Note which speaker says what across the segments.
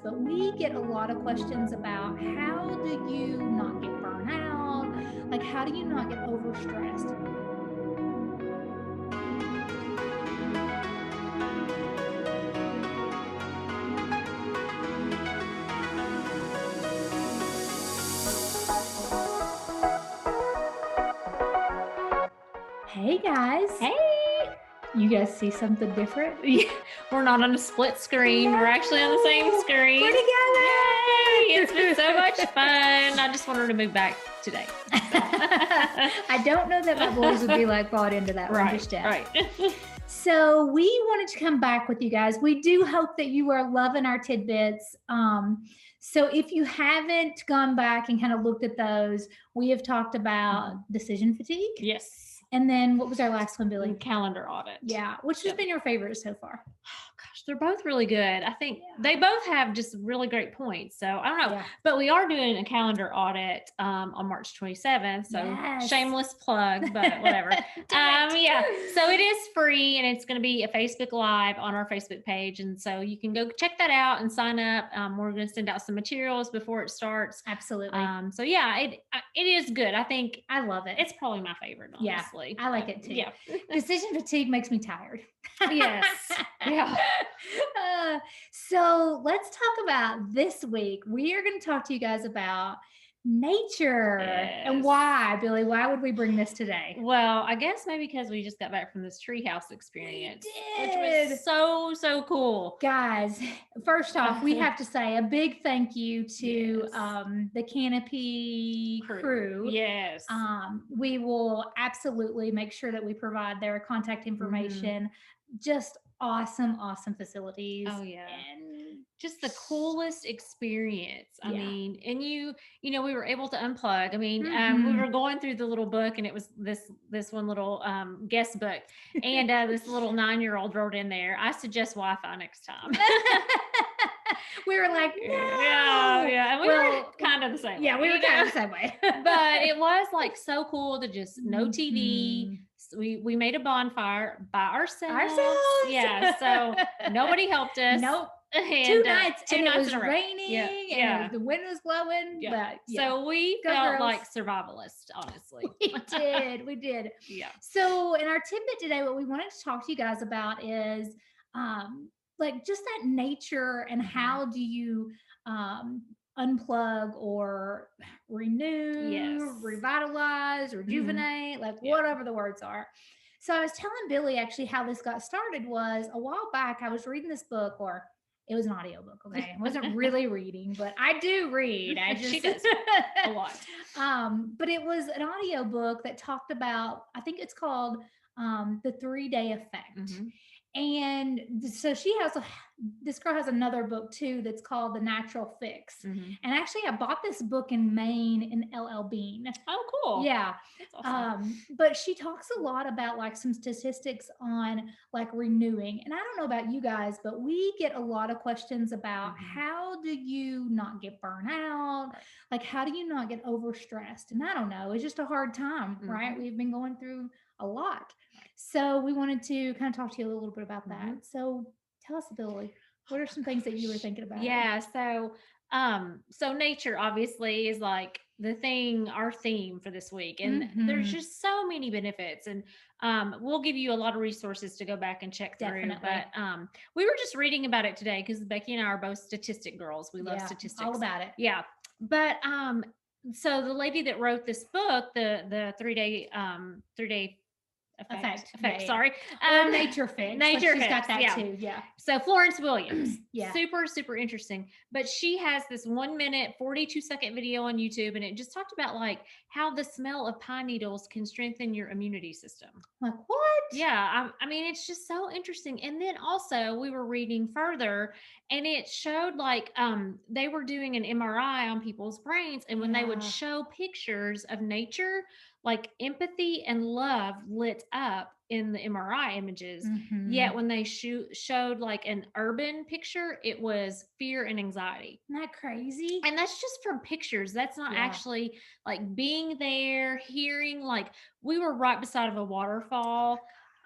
Speaker 1: but we get a lot of questions about how do you not get burnout? Like, how do you not get overstressed? Hey guys.
Speaker 2: Hey!
Speaker 1: You guys see something different?
Speaker 2: Yeah, we're not on a split screen. We're actually on the same screen.
Speaker 1: We're together.
Speaker 2: Yay! It's been so much fun. I just wanted to move back today.
Speaker 1: I don't know that my boys would be like bought into that one just yet.
Speaker 2: Right.
Speaker 1: So we wanted to come back with you guys. We do hope that you are loving our tidbits. So if you haven't gone back and kind of looked at those, we have talked about decision fatigue.
Speaker 2: Yes.
Speaker 1: And then what was our last one, Billy?
Speaker 2: Calendar audit.
Speaker 1: Yeah. Which has been your favorite so far?
Speaker 2: Gosh, they're both really good. I think they both have just really great points. So I don't know, but we are doing a calendar audit on March 27th. So shameless plug, but whatever. Yeah. So it is free and it's going to be a Facebook Live on our Facebook page. And so you can go check that out and sign up. We're going to send out some materials before it starts.
Speaker 1: Absolutely.
Speaker 2: So yeah, it is good. I think
Speaker 1: I love it.
Speaker 2: It's probably my favorite, honestly.
Speaker 1: Yeah, I like it too.
Speaker 2: Yeah.
Speaker 1: Decision fatigue makes me tired.
Speaker 2: Yes. Yeah.
Speaker 1: So let's talk about this week. We are going to talk to you guys about nature. And why, Billy? Why would we bring this today?
Speaker 2: Well, I guess maybe because we just got back from this Treehouse Experience,
Speaker 1: which
Speaker 2: was so cool.
Speaker 1: Guys, first off, we have to say a big thank you to the Canopy crew.
Speaker 2: Yes.
Speaker 1: We will absolutely make sure that we provide their contact information. Just awesome facilities.
Speaker 2: Oh yeah. And just the coolest experience. I mean, and you know, we were able to unplug. I mean, we were going through the little book and it was this one little guest book and this little 9-year-old wrote in there, I suggest Wi-Fi next time.
Speaker 1: We were like, no.
Speaker 2: Yeah. And we were kind of the same way.
Speaker 1: Yeah, we were kind of the same way.
Speaker 2: But it was like so cool to just no TV. We made a bonfire by ourselves. Yeah. So nobody helped us.
Speaker 1: Nope.
Speaker 2: And,
Speaker 1: two nights
Speaker 2: in a row.
Speaker 1: It was raining and the wind was blowing.
Speaker 2: Yeah.
Speaker 1: But
Speaker 2: so we felt like survivalists, honestly.
Speaker 1: We did.
Speaker 2: Yeah.
Speaker 1: So in our tidbit today, what we wanted to talk to you guys about is like just that nature and how do you unplug or renew, revitalize, rejuvenate, like whatever the words are. So I was telling Billy actually how this got started was a while back. I was reading this book, or it was an audiobook. Okay. I wasn't really reading, but I do read.
Speaker 2: She does a lot.
Speaker 1: But it was an audiobook that talked about, I think it's called The 3-Day Effect. And so this girl has another book too that's called The Natural Fix. And actually I bought this book in Maine in LL Bean.
Speaker 2: Oh, cool.
Speaker 1: Yeah.
Speaker 2: That's awesome.
Speaker 1: But she talks a lot about like some statistics on like renewing. And I don't know about you guys, but we get a lot of questions about how do you not get burnout? Like, how do you not get overstressed? And I don't know, it's just a hard time, right? We've been going through a lot. So we wanted to kind of talk to you a little bit about that. So tell us, Billy, what are some things that you were thinking about?
Speaker 2: Yeah. So nature obviously is like our theme for this week. And there's just so many benefits. And we'll give you a lot of resources to go back and check through. But we were just reading about it today because Becky and I are both statistic girls. We love statistics.
Speaker 1: All about it.
Speaker 2: Yeah. But so the lady that wrote this book, the 3-day effect. Sorry.
Speaker 1: Nature Fix.
Speaker 2: Nature
Speaker 1: Fix. She's got that
Speaker 2: too.
Speaker 1: Yeah.
Speaker 2: So Florence Williams. Super interesting. But she has this 1-minute, 42-second video on YouTube, and it just talked about like how the smell of pine needles can strengthen your immunity system.
Speaker 1: Like what?
Speaker 2: Yeah. I mean, it's just so interesting. And then also we were reading further and it showed like they were doing an MRI on people's brains. And when they would show pictures of nature, like empathy and love lit up in the MRI images. Yet when they showed like an urban picture, it was fear and anxiety.
Speaker 1: Isn't that crazy?
Speaker 2: And that's just from pictures. That's not actually like being there, hearing, like we were right beside of a waterfall.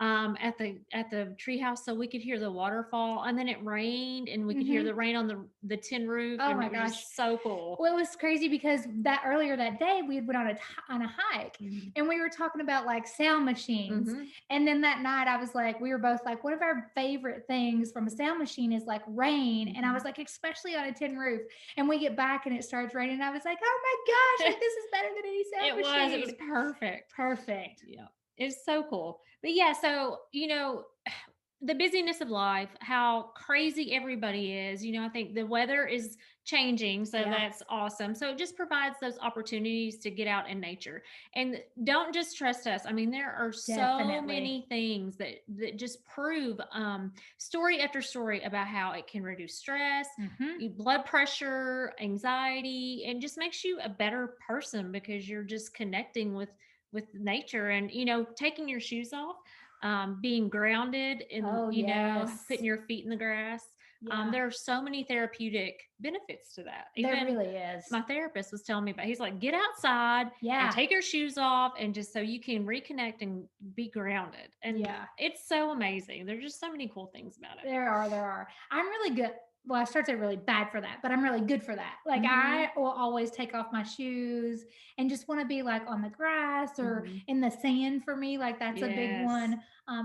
Speaker 2: at the treehouse so we could hear the waterfall, and then it rained and we could hear the rain on the tin roof,
Speaker 1: Oh
Speaker 2: and
Speaker 1: my
Speaker 2: it was
Speaker 1: gosh.
Speaker 2: just so cool.
Speaker 1: Well, it was crazy because that earlier that day we went on a hike, and we were talking about like sound machines. And then that night I was like, we were both like, one of our favorite things from a sound machine is like rain. And I was like, especially on a tin roof. And we get back and it starts raining. And I was like, oh my gosh, like this is better than any sound machine.
Speaker 2: It was perfect.
Speaker 1: Perfect.
Speaker 2: Yeah. It's so cool. But yeah, so the busyness of life, how crazy everybody is. I think the weather is changing, so
Speaker 1: Yeah.
Speaker 2: that's awesome. So it just provides those opportunities to get out in nature. And don't just trust us. I mean, there are so
Speaker 1: Definitely.
Speaker 2: many things that just prove story after story about how it can reduce stress, blood pressure, anxiety, and just makes you a better person because you're just connecting with nature and taking your shoes off, being grounded and
Speaker 1: Oh, yes.
Speaker 2: putting your feet in the grass.
Speaker 1: Yeah.
Speaker 2: There are so many therapeutic benefits to that.
Speaker 1: There
Speaker 2: Even
Speaker 1: really is.
Speaker 2: my therapist was telling me about, he's like, get outside
Speaker 1: Yeah.
Speaker 2: and take your shoes off, and just so you can reconnect and be grounded. And
Speaker 1: Yeah.
Speaker 2: it's so amazing. There's just so many cool things about it.
Speaker 1: There are. I'm really good. Well, I started really bad for that, but I'm really good for that. Like I will always take off my shoes and just want to be like on the grass or in the sand for me. Like that's a big one.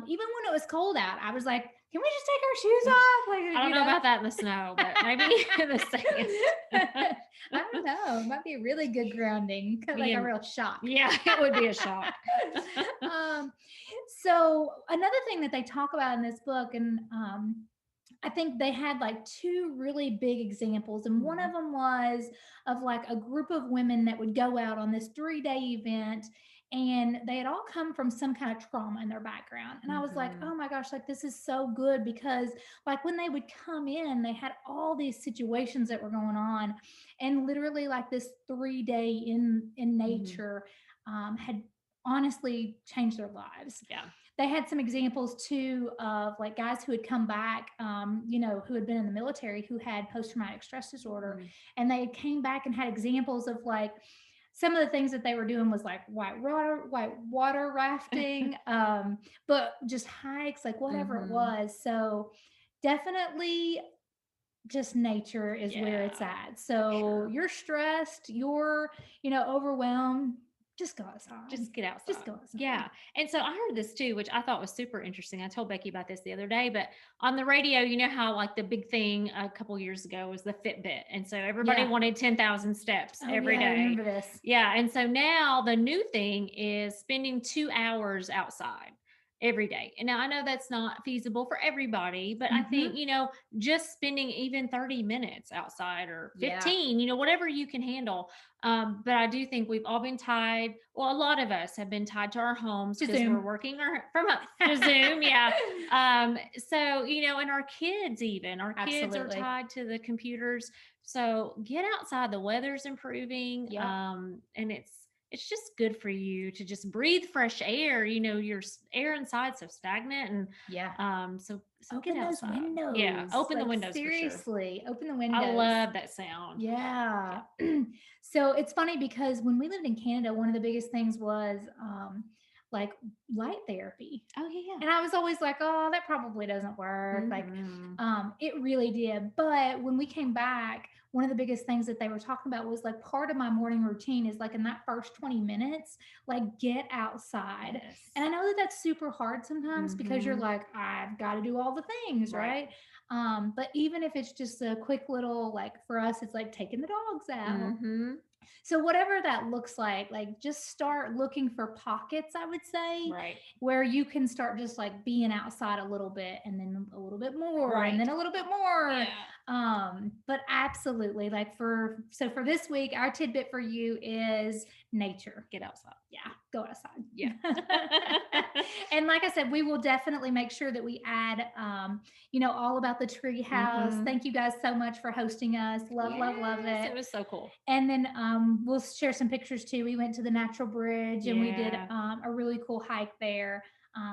Speaker 1: Even when it was cold out, I was like, can we just take our shoes off? Like
Speaker 2: I don't know about that in the snow, but maybe in the sand.
Speaker 1: I don't know. It might be a really good grounding, kind of like a real shock.
Speaker 2: Yeah, it would be a shock.
Speaker 1: So another thing that they talk about in this book, and I think they had like two really big examples. And one of them was of like a group of women that would go out on this 3-day event, and they had all come from some kind of trauma in their background. And I was like, oh my gosh, like this is so good, because like when they would come in, they had all these situations that were going on. And literally like this 3-day in nature had honestly changed their lives.
Speaker 2: Yeah.
Speaker 1: They had some examples too of like guys who had come back, who had been in the military, who had post-traumatic stress disorder, and they came back and had examples of like some of the things that they were doing was like white water rafting, but just hikes, like whatever it was. So definitely just nature is where it's at. So you're stressed, you're, overwhelmed, just go outside.
Speaker 2: Just get outside.
Speaker 1: Just go outside.
Speaker 2: Yeah. And so I heard this too, which I thought was super interesting. I told Becky about this the other day, but on the radio, you know how like the big thing a couple years ago was the Fitbit. And so everybody wanted 10,000 steps every day.
Speaker 1: I remember this.
Speaker 2: Yeah. And so now the new thing is spending 2 hours outside every day. And now I know that's not feasible for everybody, but I think, just spending even 30 minutes outside or 15, whatever you can handle. But I do think we've all been tied. Well, a lot of us have been tied to our homes because we're working from to Zoom. Yeah. So, and our kids kids are tied to the computers. So get outside. The weather's improving. And it's just good for you to just breathe fresh air. Your air inside so stagnant, and so
Speaker 1: open
Speaker 2: get
Speaker 1: those
Speaker 2: outside.
Speaker 1: windows.
Speaker 2: Yeah, open the windows.
Speaker 1: Seriously,
Speaker 2: for sure.
Speaker 1: Open the windows.
Speaker 2: I love that sound.
Speaker 1: Yeah. So it's funny because when we lived in Canada, one of the biggest things was like light therapy.
Speaker 2: Oh yeah.
Speaker 1: And I was always like, oh, that probably doesn't work. Like it really did. But when we came back, one of the biggest things that they were talking about was like part of my morning routine is like in that first 20 minutes, like get outside. Yes. And I know that that's super hard sometimes because you're like, I've got to do all the things, right? But even if it's just a quick little, like for us, it's like taking the dogs out. So whatever that looks like just start looking for pockets, I would say, where you can start just like being outside a little bit and then a little bit more and then a little bit more. Yeah. But absolutely, like for this week, our tidbit for you is nature.
Speaker 2: Get outside.
Speaker 1: Yeah. Go outside.
Speaker 2: Yeah.
Speaker 1: And like I said, we will definitely make sure that we add, all about the Treehouse. Thank you guys so much for hosting us. Love it.
Speaker 2: It was so cool.
Speaker 1: And then we'll share some pictures too. We went to the Natural Bridge and we did a really cool hike there.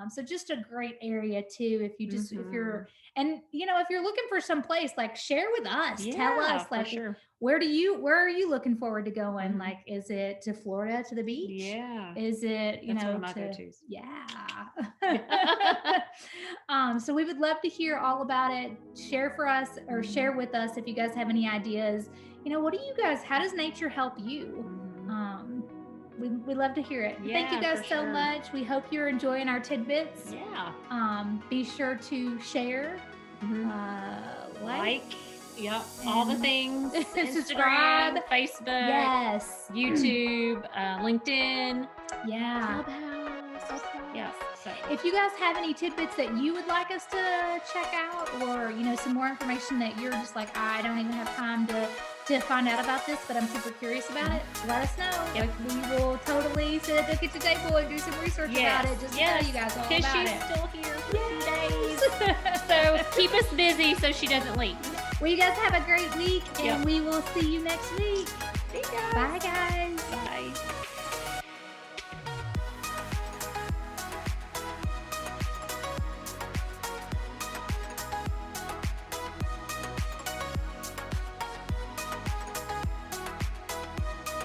Speaker 1: So just a great area too. If you just, if you're,
Speaker 2: Mhm.
Speaker 1: and if you're looking for some place, like share with us, tell
Speaker 2: Yeah,
Speaker 1: us,
Speaker 2: for
Speaker 1: like,
Speaker 2: sure.
Speaker 1: where are you looking forward to going?
Speaker 2: Mhm.
Speaker 1: Like, is it to Florida, to the beach?
Speaker 2: Yeah.
Speaker 1: Is it,
Speaker 2: That's one of my
Speaker 1: to,
Speaker 2: go-tos.
Speaker 1: yeah. So we would love to hear all about it. Share for us, or share with us if you guys have any ideas. What do you guys, how does nature help you?
Speaker 2: Mhm.
Speaker 1: We love to hear it. Thank you
Speaker 2: Yeah,
Speaker 1: guys
Speaker 2: for
Speaker 1: so
Speaker 2: sure.
Speaker 1: much. We hope you're enjoying our tidbits.
Speaker 2: Yeah.
Speaker 1: Be sure to share,
Speaker 2: Mhm.
Speaker 1: like,
Speaker 2: Yep, all the
Speaker 1: and
Speaker 2: things.
Speaker 1: subscribe.
Speaker 2: Instagram, Facebook,
Speaker 1: Yes.
Speaker 2: YouTube, LinkedIn,
Speaker 1: Yeah.
Speaker 2: Clubhouse. Yeah. So
Speaker 1: If you guys have any tidbits that you would like us to check out, or some more information that you're just like, I don't even have time to find out about this, but I'm super curious about it, let us know.
Speaker 2: Yep.
Speaker 1: Like, we will totally sit at the kitchen table and do some research about it, just to tell you guys all
Speaker 2: because
Speaker 1: about
Speaker 2: she's
Speaker 1: it.
Speaker 2: still here for a few days.
Speaker 1: Yes.
Speaker 2: So keep us busy so she doesn't leave.
Speaker 1: Well, you guys have a great week, and
Speaker 2: Yep.
Speaker 1: we will see you next week.
Speaker 2: See you guys.
Speaker 1: Bye, guys.
Speaker 2: Bye.